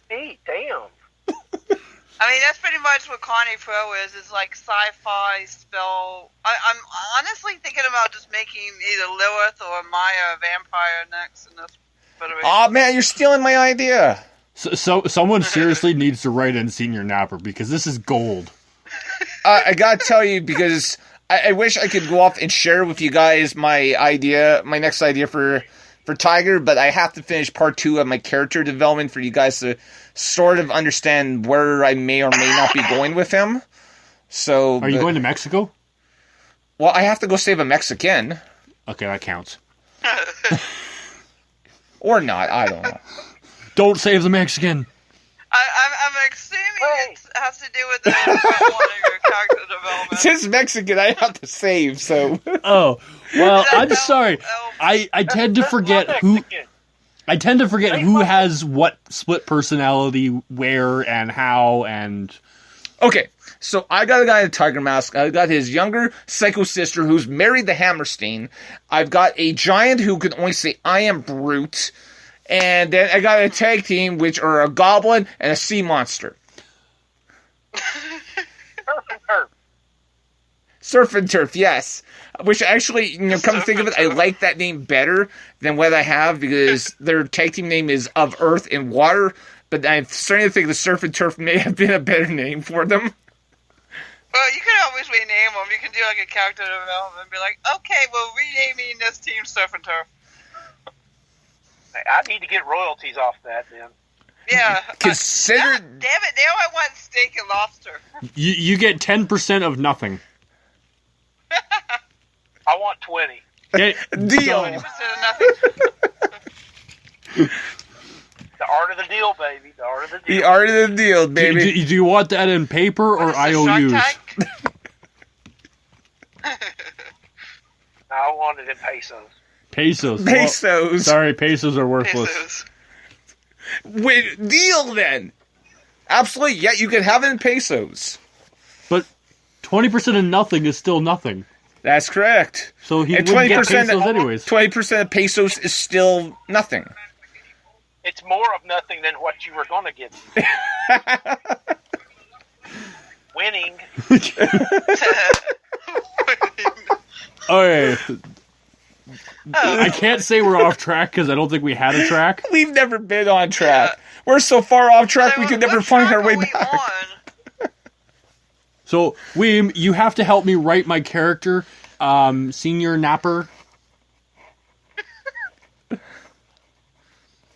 Hey, damn. I mean, that's pretty much what Connie Pro is. It's like sci-fi spell. I'm honestly thinking about just making either Lilith or Maya a vampire next in this federation. Oh man, you're stealing my idea. So someone seriously needs to write in Senior Napper because this is gold. I gotta tell you, because I wish I could go off and share with you guys my next idea for Tiger, but I have to finish part 2 of my character development for you guys to sort of understand where I may or may not be going with him. So, Are you going to Mexico? Well, I have to go save a Mexican. Okay, that counts. Or not, I don't know. Don't save the Mexican. I'm assuming it has to do with the one of your character development. Since Mexican, I have to save, so... Oh, well, I'm sorry. I tend to forget who... I tend to forget who has what split personality, where, and how, and... Okay, so I got a guy in a tiger mask. I got his younger psycho sister who's married to Hammerstein. I've got a giant who can only say, I am Brute. And then I got a tag team, which are a goblin and a sea monster. Surf and turf. Surf and Turf, yes. Which actually, come to think of it, I like that name better than what I have because their tag team name is Of Earth and Water. But I'm starting to think the Surf and Turf may have been a better name for them. Well, you can always rename them. You can do like a character development and be like, okay, well, renaming this team Surf and Turf. I need to get royalties off that, then. Yeah. Consider... damn it, now I want steak and lobster. You get 10% of nothing. I want 20. Okay, Deal! 20% of nothing. The art of the deal, baby. The art of the deal. The art of the deal, baby. Do you want that in paper or What is this, Shark IOUs? Tank? I want it in pesos. Pesos. Pesos. Well, sorry, pesos are worthless. Pesos. Wait, deal then! Absolutely, yeah, you can have it in pesos. But 20% of nothing is still nothing. That's correct. So he And wouldn't get 20% pesos anyways. 20% of pesos is still nothing. It's more of nothing than what you were going to get. Winning. Okay. I can't say we're off track because I don't think we had a track. We've never been on track. We're so far off track we can never What find track our way are we back. on? So, William, you have to help me write my character, Senior Napper.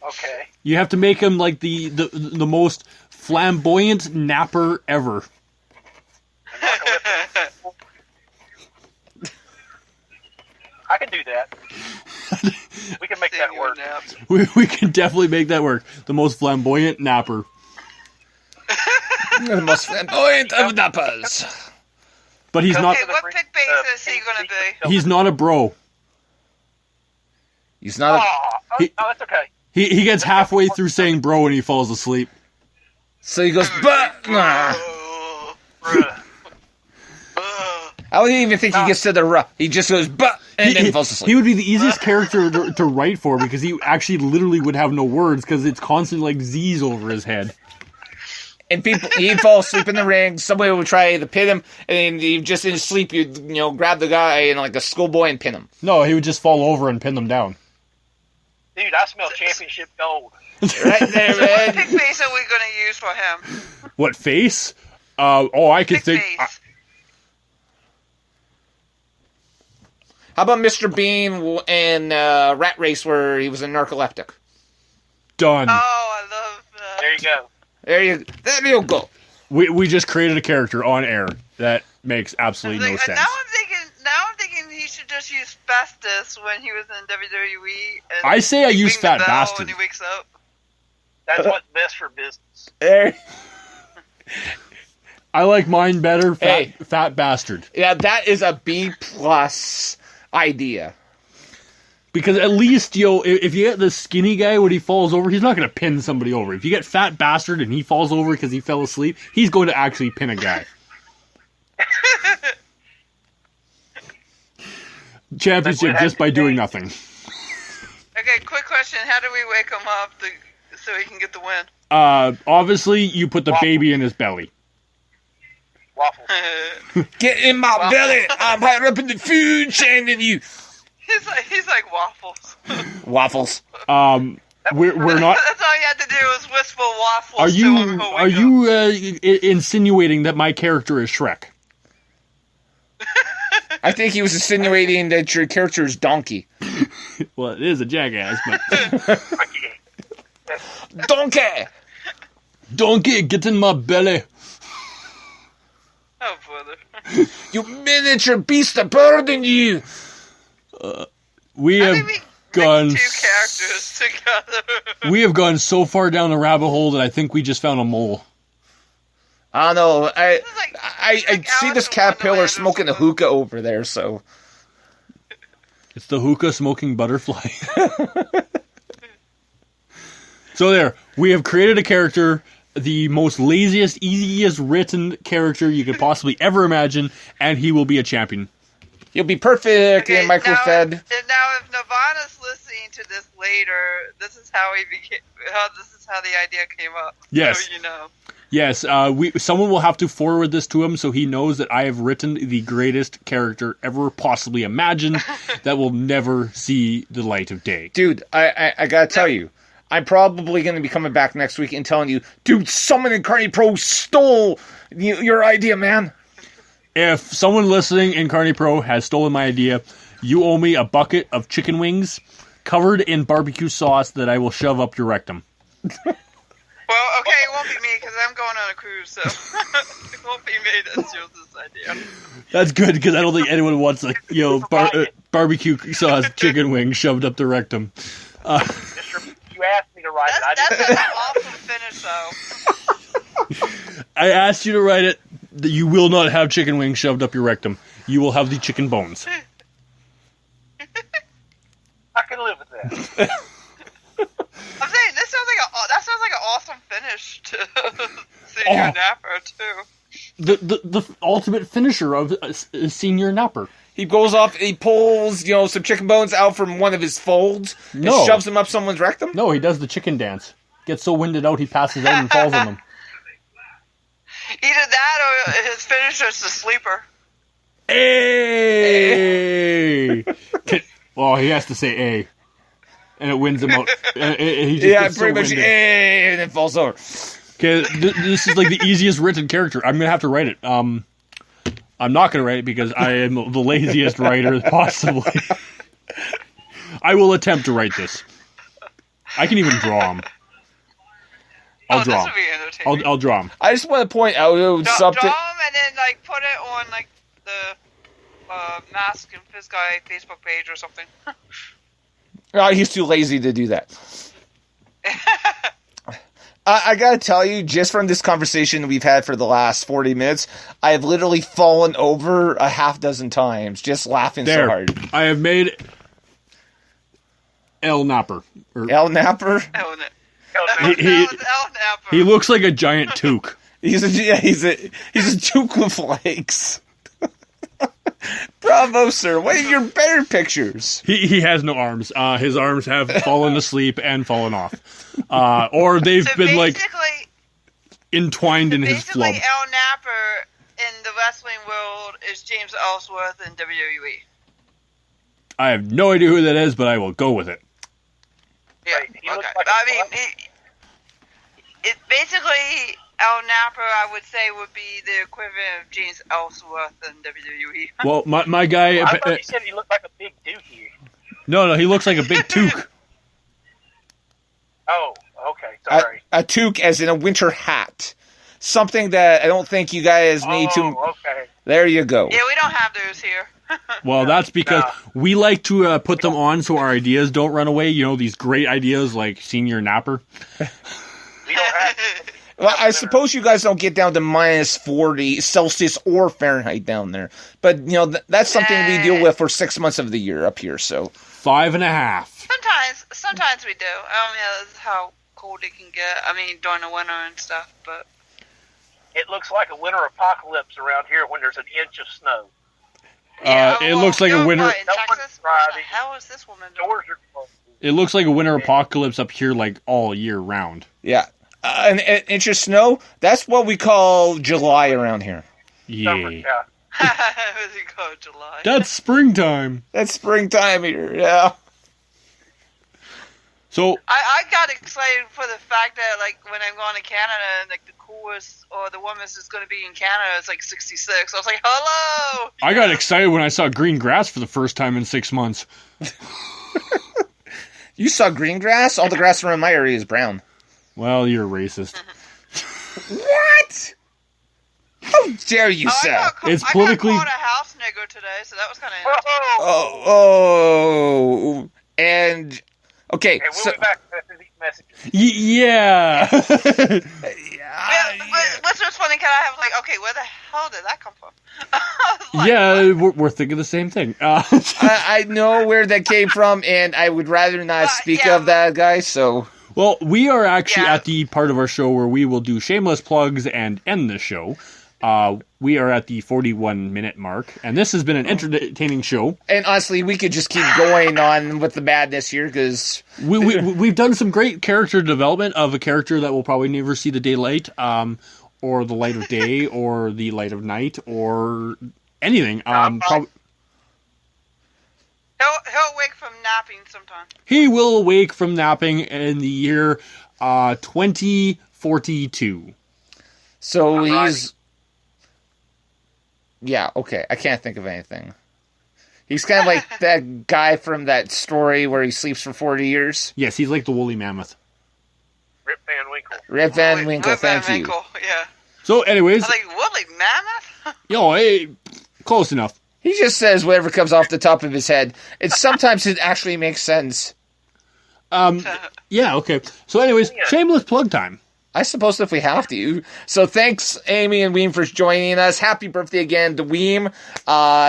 Okay. You have to make him like the most flamboyant napper ever. I can do that. We can make that Senior work. nap. We can definitely make that work. The most flamboyant napper. The most flamboyant of nappers. But he's not. Okay, what pick base is he going to be? He's not a bro. He's not a... Oh, that's okay. He gets halfway through saying bro and he falls asleep. So he goes, but... Nah. Bruh. I don't even think he gets to the ruh. He just goes, but... And then falls asleep. He would be the easiest character to write for because he actually literally would have no words because it's constant like Z's over his head. And people, he'd fall asleep in the ring. Somebody would try to pin him, and then he just in his sleep, you'd grab the guy and like a schoolboy and pin him. No, he would just fall over and pin them down. Dude, I smell championship gold. Right there, What man. pick base are we going to use for him? What face? I can Pick think. base. How about Mr. Bean in Rat Race, where he was a narcoleptic? Done. Oh, I love that. There you go. There you go. We just created a character on air that makes absolutely no sense. Now I'm thinking he should just use Festus when he was in WWE. And I say I use ring the Fat bell Bastard. when he wakes up. That's what's best for business. There. I like mine better. Hey. Fat bastard. Yeah, that is a B+ idea. Because at least, if you get the skinny guy when he falls over, he's not going to pin somebody over. If you get fat bastard and he falls over because he fell asleep, he's going to actually pin a guy. Championship just by doing nothing. Okay, quick question. How do we wake him up to so he can get the win. Obviously, you put the baby in his belly. Waffles. Get in my Waffles. belly. I'm higher up in the food chain than you. He's like waffles. Waffles. We're not. That's all you had to do was whisper waffles. Are to him. you He'll are wake you insinuating that my character is Shrek? I think he was insinuating that your character is Donkey. Well, it is a jackass, but Donkey! Donkey, get in my belly. Oh, brother. You miniature beast of burden, you! We I have think we gone. mixed two characters together. We have gone so far down the rabbit hole that I think we just found a mole. I don't know. I like see this Alice in caterpillar Wonderland or smoking a something. hookah over there, so... It's the hookah smoking butterfly. So there, we have created a character, the most laziest, easiest written character you could possibly ever imagine, and he will be a champion. He'll be perfect and micro-fed. Now, if Nirvana's listening to this later, this is how he became. This is how the idea came up. Yes. So you know. Yes, someone will have to forward this to him so he knows that I have written the greatest character ever possibly imagined that will never see the light of day. Dude, I gotta tell you, I'm probably gonna be coming back next week and telling you, dude, someone in Carney Pro stole your idea, man. If someone listening in Carney Pro has stolen my idea, you owe me a bucket of chicken wings covered in barbecue sauce that I will shove up your rectum. Well, okay, it won't be me because I'm going on a cruise, so it won't be me that steals this idea. That's good because I don't think anyone wants barbecue sauce chicken wings shoved up the rectum. You asked me to write it. I That's didn't. an awesome finish, though. I asked you to write it that you will not have chicken wings shoved up your rectum. You will have the chicken bones. I can live with that. I'm saying that sounds like an awesome finish to Senior Napper too. The ultimate finisher of a senior napper. He goes off, he pulls, some chicken bones out from one of his folds, and shoves them up someone's rectum? No, he does the chicken dance. Gets so winded out, he passes out and falls on them. Either that or his finisher's the sleeper. Hey! Well, he has to say A. And it wins him out. He just gets pretty so much, winded. and then falls over. Okay, this is like the easiest written character. I'm gonna have to write it. I'm not gonna write it because I am the laziest writer possibly. I will attempt to write this. I can even draw him. I'll draw This him. would be entertaining. I'll draw him. I just want to point out something. Draw him and then put it on the Mask and Fizz Guy Facebook page or something. Oh, he's too lazy to do that. I gotta tell you, just from this conversation we've had for the last 40 minutes, I have literally fallen over a half dozen times just laughing so hard. I have made El Napper. El Napper? El Napper. He looks like a giant toque. He's a toque with legs. Bravo, sir. What are your better pictures? He has no arms. His arms have fallen asleep and fallen off. Or they've been entwined in his flub. Basically, El Napper in the wrestling world is James Ellsworth in WWE. I have no idea who that is, but I will go with it. Yeah, Right, he looks okay. like I mean, it basically El Napper, I would say, would be the equivalent of James Ellsworth in WWE. Well, my guy... I thought you said he looked like a big dookie. No, he looks like a big toque. Oh, okay, sorry. A toque as in a winter hat. Something that I don't think you guys need to... okay. There you go. Yeah, we don't have those here. Well, that's because we like to put them on so our ideas don't run away. These great ideas like Senior Napper. We don't have... Well, I suppose you guys don't get down to minus 40 Celsius or Fahrenheit down there. But, that's something we deal with for 6 months of the year up here, so... 5.5. Sometimes we do. That's how cold it can get. I mean, during the winter and stuff, but... It looks like a winter apocalypse around here when there's an inch of snow. Yeah, It looks like a winter... In No Texas? one's What the driving. hell is this woman doing? Doors are closed. It looks like a winter apocalypse up here, like all year round. Yeah. An inch of snow, that's what we call July around here. Summer, Yeah. yeah. Where's it go, July? That's springtime. That's springtime here, yeah. So, I got excited for the fact that, like, when I'm going to Canada, and, like, the coolest or the warmest is going to be in Canada is, like, 66. I was like, hello! I got excited when I saw green grass for the first time in 6 months. You saw green grass? All the grass around my area is brown. Well, you're racist. What? How dare you, Oh, sir? It's I politically- got called a house nigger today, so that was kind of Oh, Oh, and okay, okay, we'll so be back after these messages. Yeah. What's just funny, kind of have like, okay, where the hell did that come from? I was like, Yeah, we're thinking the same thing. I know where that came from, and I would rather not speak yeah. of that guy. So Well, we are actually Yeah. at the part of our show where we will do shameless plugs and end the show. We are at the 41-minute mark, and this has been an entertaining show. and honestly, we could just keep going on with the madness here because We've done some great character development of a character that will probably never see the daylight, or the light of day, or the light of night, or anything. he'll wake from napping sometime. He will awake from napping in the year 2042. so I'm he's yeah okay. I can't think of anything. He's kind of like that guy from that story where he sleeps for 40 years. Yes, he's like the woolly mammoth. Rip Van Winkle. Rip Van Winkle, Rip Van thank you. Winkle, yeah. So, anyways, I was like, woolly mammoth? hey, close enough. He just says whatever comes off the top of his head. And sometimes it actually makes sense. Yeah, okay. So, anyways, shameless plug time. I suppose if we have to. So thanks, Amy and Weem, for joining us. Happy birthday again to Weem.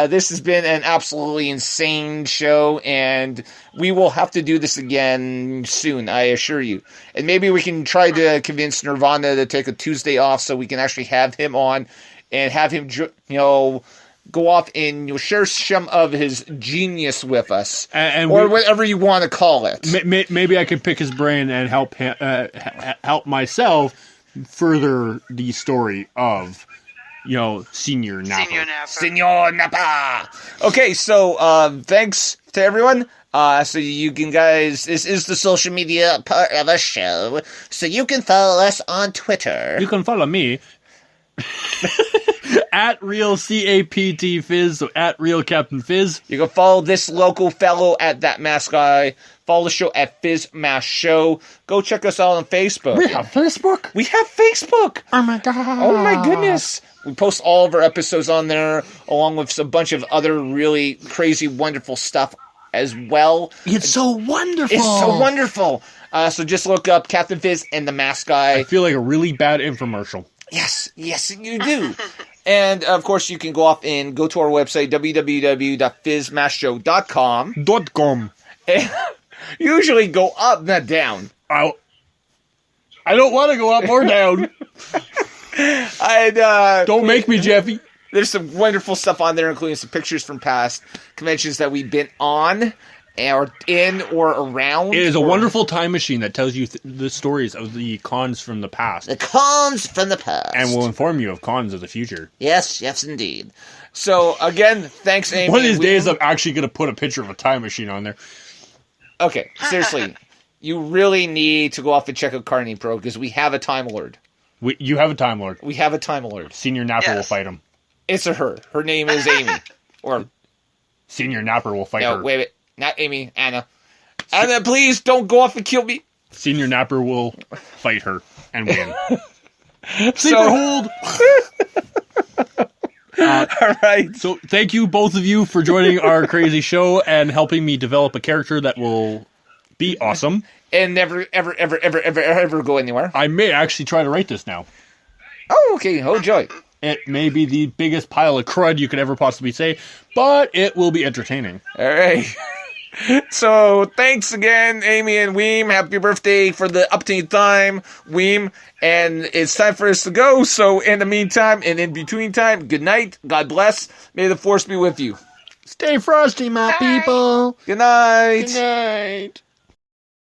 This has been an absolutely insane show, and we will have to do this again soon, I assure you. And maybe we can try to convince Nirvana to take a Tuesday off so we can actually have him on and have him, go off and share some of his genius with us, And or whatever you want to call it. Maybe I can pick his brain and help him, help myself further the story of, Senior Napa. Senior Napper. Senor Napa. Okay, so thanks to everyone. So you can guys, this is the social media part of the show. So you can follow us on Twitter. You can follow me at Real CAPT Fizz, so at Real Captain Fizz. You can follow this local fellow at That Mask Guy. Follow the show at Fizz Mask Show. Go check us out on Facebook. We have Facebook. We have Facebook. Oh my god. Oh my goodness. We post all of our episodes on there, along with a bunch of other really crazy, wonderful stuff as well. It's so wonderful. It's so wonderful. So just look up Captain Fizz and the Mask Guy. I feel like a really bad infomercial. Yes, you do. And, of course, you can go off and go to our website, www.fizzmaskshow.com. .com. And usually go up, not down. I don't want to go up or down. And, Don't make me, Jeffy. there's some wonderful stuff on there, including some pictures from past conventions that we've been on, or in, or around. It is a wonderful time machine that tells you the stories of the cons from the past. The cons from the past. And will inform you of cons of the future. Yes, indeed. So, again, thanks, Amy. One of these days, We- I'm actually going to put a picture of a time machine on there. Okay, seriously. You really need to go off and check out Carney Pro, because we have a Time Lord. You have a Time Lord. We have a Time Lord. Senior Napper will Yes. fight him. It's a her. Her name is Amy. Or, Senior Napper will fight no, her. wait. Not Amy. Anna. Anna, please don't go off and kill me. Senior Napper will fight her and win. So, hold! all right. So thank you, both of you, for joining our crazy show and helping me develop a character that will be awesome. And never, ever go anywhere. I may actually try to write this now. Oh, okay. Oh, joy. It may be the biggest pile of crud you could ever possibly say, but it will be entertaining. All right. So, thanks again, Amy and Weem. Happy birthday for the update time, Weem. And it's time for us to go. So, in the meantime, and in between time, good night. God bless. May the force be with you. Stay frosty, my Bye. people. Good night. Good night.